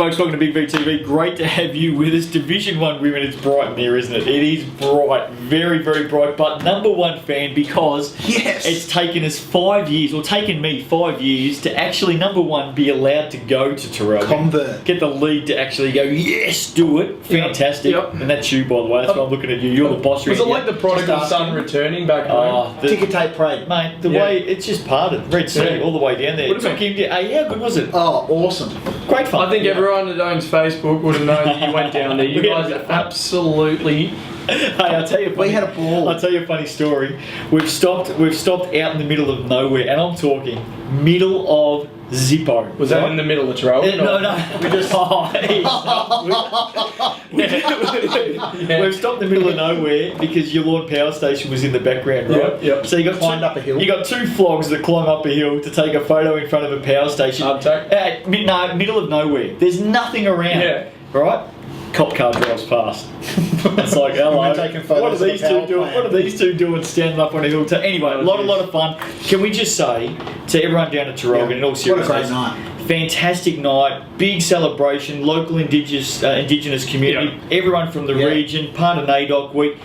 folks, welcome to Big V TV. Great to have you with us. Division 1 women, it's bright in there, isn't it? It is bright, very, very bright. But number one fan, because it's taken us 5 years, or taken me 5 years, to actually, number one, be allowed to go to Terrell. Convert. Get the lead to actually go, yes, do it. Fantastic. Yep. And that's you, by the way. That's why I'm looking at you. You're the boss. Was it like the prodigal son returning back home? Ticker tape parade. Mate, the way, it's just parted. Red Sea, all the way down there. Took him to, how good was it? Oh, awesome. Great fun. I think everyone that owns Facebook would have known that you went down there. You guys are absolutely... Hey, I'll tell you. We had a ball. I'll tell you a funny story. We've stopped out in the middle of nowhere, and I'm talking middle of Zippo. Was that in the middle of the trail? No. We just we've stopped in the middle of nowhere because your Lawn Power Station was in the background, right? Yep. So you got climbed up a hill. You got two flogs that climb up a hill to take a photo in front of a power station. No, middle of nowhere. There's nothing around. Yeah. Right? Cop car drives past. It's like, hello. Taking photos What are these two doing? What are these two doing standing up on a hill? Anyway, a lot of fun. Can we just say to everyone down at Tarrogin, in all seriousness, what a great night. Fantastic night, big celebration, local indigenous community, everyone from the region, part of NAIDOC week.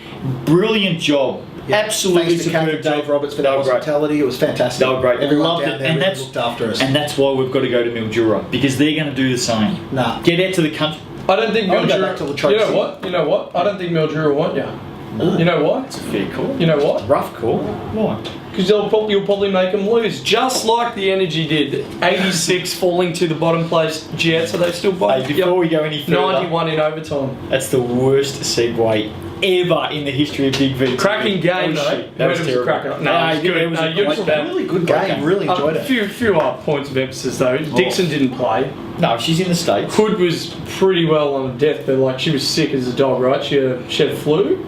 Brilliant job. Yeah. Absolutely superb superb job. Dave Roberts for the hospitality. It was fantastic. They were great. Everyone Loved down it. there And really that's looked after us. And that's why we've got to go to Mildura, because they're going to do the same. Nah. Get out to the country. I don't think Mildura... You know what? I don't think Mildura want you. No. You know why? It's a fair call. You know what? Rough call. Why? Because you'll probably make them lose, just like the Energy did. 86 falling to the bottom place Jets, so they still bottom. Hey, before we go any further, 91 in overtime. That's the worst segue ever in the history of Big V. Cracking game, though. That was terrible. No, it was good. It was a really good game. Really enjoyed it. A few points of emphasis, though. Dixon didn't play. No, she's in the States. Hood was pretty well on death, but like she was sick as a dog, right? She had flu.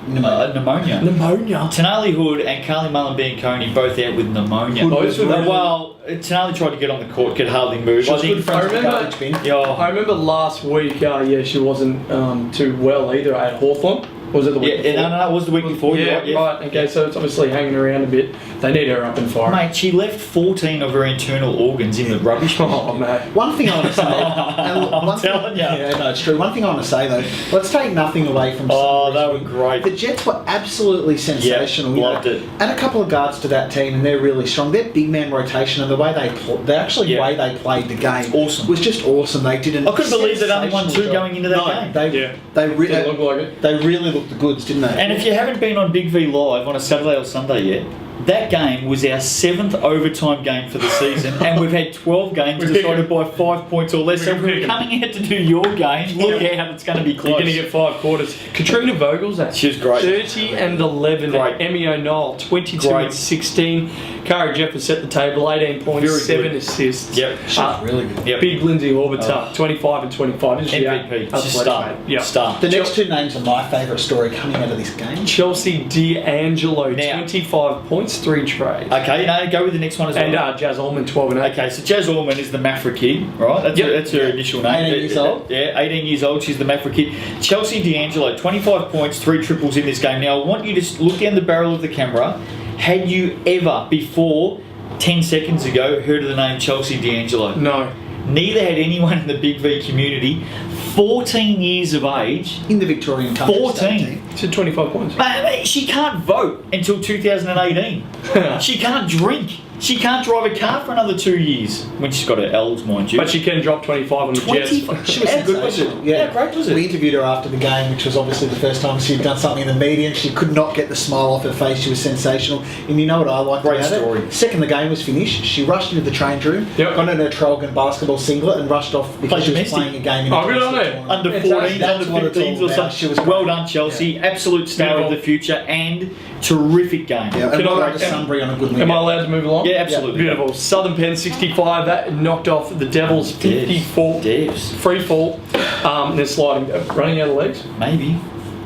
Pneumonia. Tenali Hood and Carly Mullen-Bianconi both out with pneumonia. Well, Tenali tried to get on the court, could hardly move. I remember last week, she wasn't too well either at Hawthorn. Was it the week before? No, it was the week before. Right. Okay, so it's obviously hanging around a bit. They need her up and firing. Mate, she left 14 of her internal organs in the rubbish. Oh, mate. One thing I want to say... I'm telling you. Yeah, no, it's true. One thing I want to say, though, let's take nothing away from... they were great. The Jets were absolutely sensational. Yeah, loved it. And a couple of guards to that team, and they're really strong. Their big man rotation and the way they way they played the game was just awesome. They did an I couldn't believe they'd only won 2 going into that game. They really looked like it. They really looked the goods, didn't they? And if you haven't been on Big V Live on a Saturday or Sunday yet, that game was our 7th overtime game for the season, and we've had 12 games decided by 5 points or less. So if we're coming out to do your game, look out, it's going to be close. You're going to get 5 quarters. Katrina Vogel's at she was great. 30 and 11. Great. Emmy O'Neill 22 and 16. Cara Jeffer set the table, 18 points, 7 assists. Yep, she was really good. Yep. Big Lindsay Orbiter 25 and 25. MVP. Star. The next 2 names are my favourite story coming out of this game. Chelsea D'Angelo 25 points, 3 trades. Okay, go with the next one as well. And Jazz Allman 12 and 8. Okay, so Jazz Allman is the Mafra kid, right? That's her initial name. 18 years old. Yeah, 18 years old. She's the Mafra kid. Chelsea D'Angelo 25 points, 3 triples in this game. Now I want you to look down the barrel of the camera. Had you ever before 10 seconds ago heard of the name Chelsea D'Angelo? No. Neither had anyone in the Big V community. 14 years of age. In the Victorian Country 14. She had 25 points. Mate, she can't vote until 2018. She can't drink. She can't drive a car for another 2 years. When she's got her L's, mind you. But she can drop 25 on the Jets. She was sensational. Yeah, great was it? We interviewed her after the game, which was obviously the first time she'd done something in the media, and she could not get the smile off her face. She was sensational. And you know what I liked about it? Second the game was finished, she rushed into the change room, got in her Traralgon basketball singlet and rushed off because she was playing a game in good on her. Under 14s, under 15s or something. She was well done, Chelsea. Absolute star of the future and terrific game. Yeah, and to Sunbury on a good win. Am I allowed to move along? Yeah, absolutely. Beautiful. Southern Penn 65, that knocked off the Devils 54. Free fall. They're sliding, running out of legs. Maybe.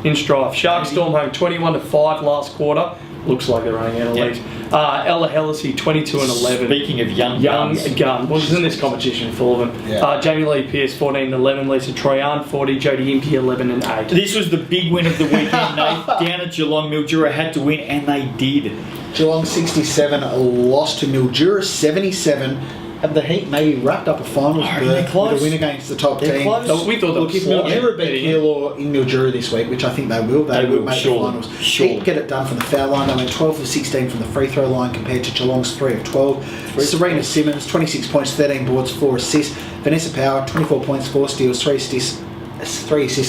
In strife. Sharks Storm home 21-5 last quarter. Looks like they're running out of legs. Ella Hellisy 22 and 11. Speaking of young gun, was in this competition full of them. Yeah. Jamie Lee Pearce 14 and 11. Lisa Troyan 40. Jodie Impey 11 and 8. This was the big win of the weekend, Nate. Down at Geelong, Mildura had to win, and they did. Geelong 67 lost to Mildura 77. have the Heat maybe wrapped up a finals berth with a win against the top team? So we thought Look, if Mildura beat Keilor in Mildura this week, which I think they will make the finals. Heat get it done from the foul line. They went 12 of 16 from the free throw line compared to Geelong's 3 of 12. Serena Simmons, 26 points, 13 boards, 4 assists. Vanessa Power, 24 points, 4 steals, 3 assists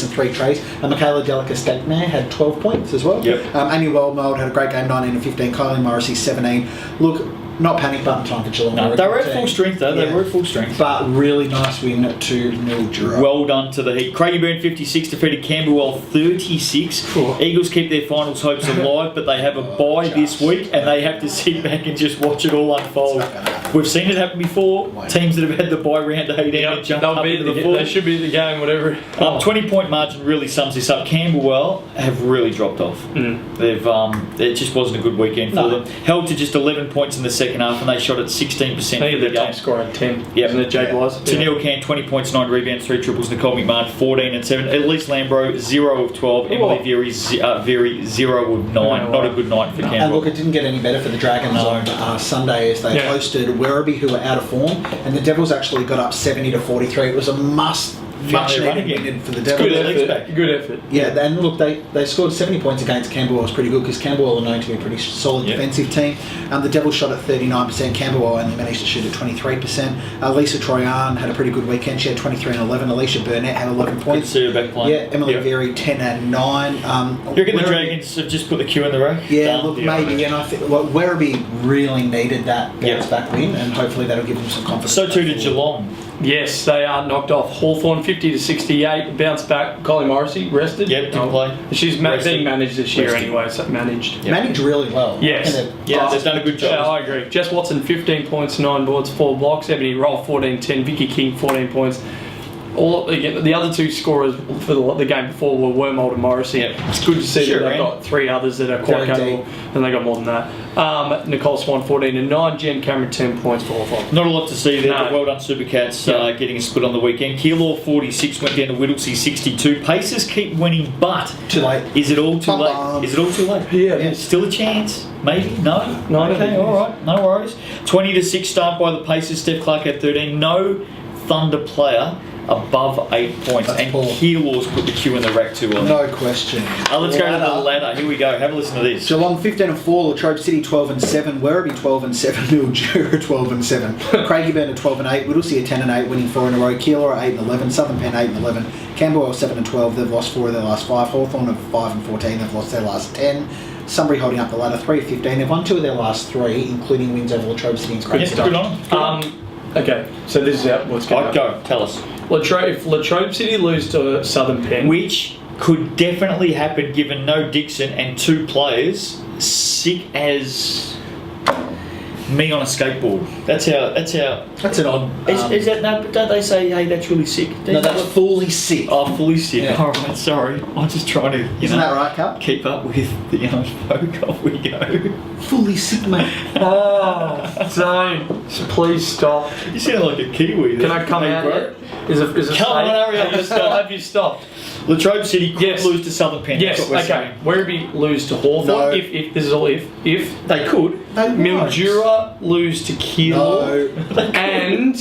and 3 trays. And Michaela Delica-Stagner had 12 points as well. Yep. Amy Wellmold had a great game, 19 and 15. Kylie Morrissey, 17. Look, not panic button time for Geelong. No, they were at full strength though. They were at full strength. But really nice win to Mildura. Well done to the Heat. Craigie Burn 56 defeated Camberwell 36. Eagles keep their finals hopes alive, but they have a bye this week and they have to sit back and just watch it all unfold. We've seen it happen before. Teams that have had the bye round to Heat and jump up into the ball. They should be the game, whatever. 20-point margin really sums this up. Camberwell have really dropped off. They've it just wasn't a good weekend for them. Held to just 11 points in the second half, and they shot at 16% for the game. Top scorer at 10. Yep. Isn't it, Jake Wise? Tennille Can, 20 points, 9 rebounds, 3 triples. Nicole McMahon, 14 and 7. Elise Lambro, 0 of 12. Emily Very, 0 of 9. Not a good night for Camberwell. And look, it didn't get any better for the Dragons on Sunday as they hosted Werribee, who were out of form, and the Devils actually got up 70 to 43. It was a much needed win for the Devils. Good effort. Yeah, and look, they scored 70 points against Camberwell. Was pretty good because Camberwell are known to be a pretty solid defensive team. The Devils shot at 39%. Camberwell only managed to shoot at 23%. Lisa Troyan had a pretty good weekend. She had 23 and 11. Alicia Burnett had 11 points. Good to see her back playing. Yeah, Emily Very 10 and 9. You reckon the Dragons have just put the Q in the rack? Yeah, look, maybe. And I think Werribee really needed that bounce back win, and hopefully that'll give them some confidence. So too did Geelong. Yes, they are knocked off. Hawthorn 50 to 68. Bounce back. Kylie Morrissey rested. Yep, didn't play. She's being managed this year anyway. So managed. Managed really well. Yes. They've done a good job. Yeah, I agree. Jess Watson 15 points, 9 boards, 4 blocks. Ebony Roll 14-10. Vicky King 14 points. The other two scorers for the game before were Wormold and Morrissey. It's good to see that they've got 3 others that are quite capable, and they got more than that. Nicole Swan 14 and 9, Jen Cameron 10 points for Hawthorn. Not a lot to see there, but well done Supercats getting a split on the weekend. Keilor 46 went down to Whittlesea 62. Pacers keep winning, but too late. Is it all too late? Is it all too late? Yeah. Still a chance? Maybe? No? Okay, alright, no worries. 20 to 6 start by the Pacers. Steph Clark had 13. No Thunder player above 8 points. And Keilor's put the Q in the rack too early. No question. Let's go to the ladder. Here we go. Have a listen to this. Geelong 15 and 4, Latrobe City 12 and 7, Werribee 12 and 7, Mildura 12 and 7, Craigieburn 12 and 8, Whittlesea 10 and 8, winning 4 in a row, Keilor 8 and 11, Southern Penn 8 and 11, Camberwell 7 and 12, they've lost 4 of their last 5, Hawthorn 5 and 14, they've lost their last 10. Sunbury holding up the ladder 3 of 15, they've won 2 of their last 3, including wins over Latrobe City and Craigieburn. Okay, so this is what's going on. Go, tell us. If Latrobe City lose to Southern Penn, which could definitely happen given no Dixon and 2 players sick as me on a skateboard. That's an odd. Is that no? But don't they say, hey, that's really sick? No, that's fully sick. Oh, fully sick. Yeah. All right, sorry. I'm just trying to. Isn't that right, Carl? Keep up with the young folk. Off we go. Fully sick, mate. Oh, don't. Please stop. You sound like a Kiwi. Can I come out? Bro? Is it come on, hurry up. Have you stopped? Latrobe City could lose to Southern Penn. Yes, that's what we're saying. Werribee lose to Hawthorn. No. If this is all if they could. Mildura lose to Keilor, and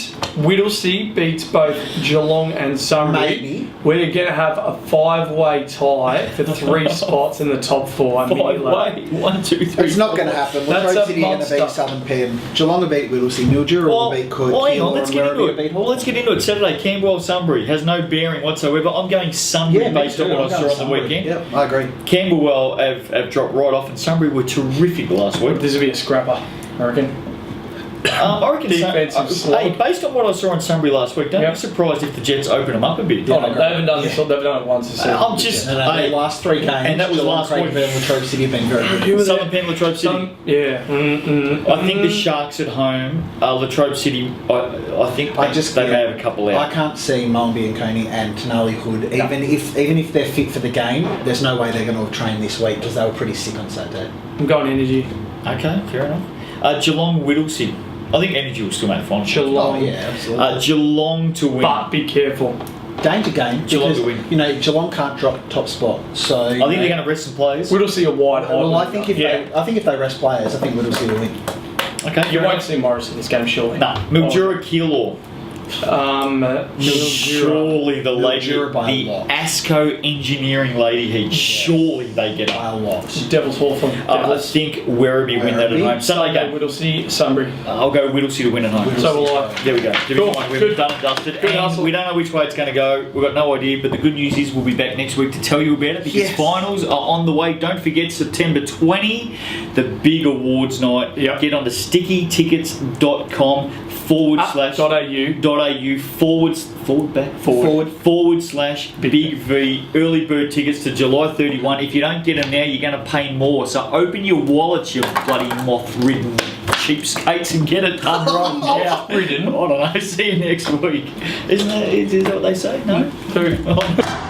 Whittlesea beats both Geelong and Sunbury. Maybe. We're going to have a 5-way tie for 3 spots in the top 4. 5-way? 1, 2, 3. It's not going to happen. Latrobe City are going to beat Southern Penn. Geelong will beat Whittlesea. Mildura will beat Cook. Hang on, let's get into it. Let's get into it. Saturday, Camberwell Sunbury has no bearing whatsoever. I'm going Sunbury based on what I saw on the weekend. Yep, I agree. Camberwell have dropped right off, and Sunbury were terrific last week. This will be a scrapper, I reckon. I reckon defensive slog. Based on what I saw on Sunbury last week, don't be surprised if the Jets open them up a bit. They haven't done this. They've done it once this season. I'm just their last 3 games, and that was last week. Latrobe City have been very good. Southern Penn, Latrobe City. I think the Sharks at home, Latrobe City. I think they may have a couple out. I can't see Mulvey and Coney and Tenali Hood. Even if they're fit for the game, there's no way they're going to have trained this week because they were pretty sick on Saturday. I'm going Energy. Okay, fair enough. Geelong Whittlesea. I think Energy will still make the final. Geelong. Oh, yeah, absolutely. Geelong to win. But be careful. Danger game. Geelong to win. Geelong can't drop top spot. So I think they're going to rest some players. Whittlesea a wide hole. Well, I think if they rest players, I think Whittlesea will win. Okay, You fair won't enough. see Morris in this game, surely. No, Mildura Keilor. Surely Surely the lady, Mildura by the a lot. ASCO engineering lady heat. Surely they get By up. a lot. Devils Hawthorn. I Devils. think Werribee win that at Werribee. home. Sunday game. Whittlesea, Sunbury. I'll go Whittlesea to win at home. So will I. There we go. Division Cool. 1, we've Good. done and dusted. Good And hustle. we don't know which way it's going to go. We've got no idea. But the good news is we'll be back next week to tell you about it because Yes. finals are on the way. Don't forget September 20, the big awards night. Yep. Get on to stickytickets.com forward slash big V early bird tickets to July 31. If you don't get them now, you're going to pay more. So open your wallets, you bloody moth-ridden cheapskates, and get it done right now. Ridden? I don't know. See you next week. Is that what they say? No? Who?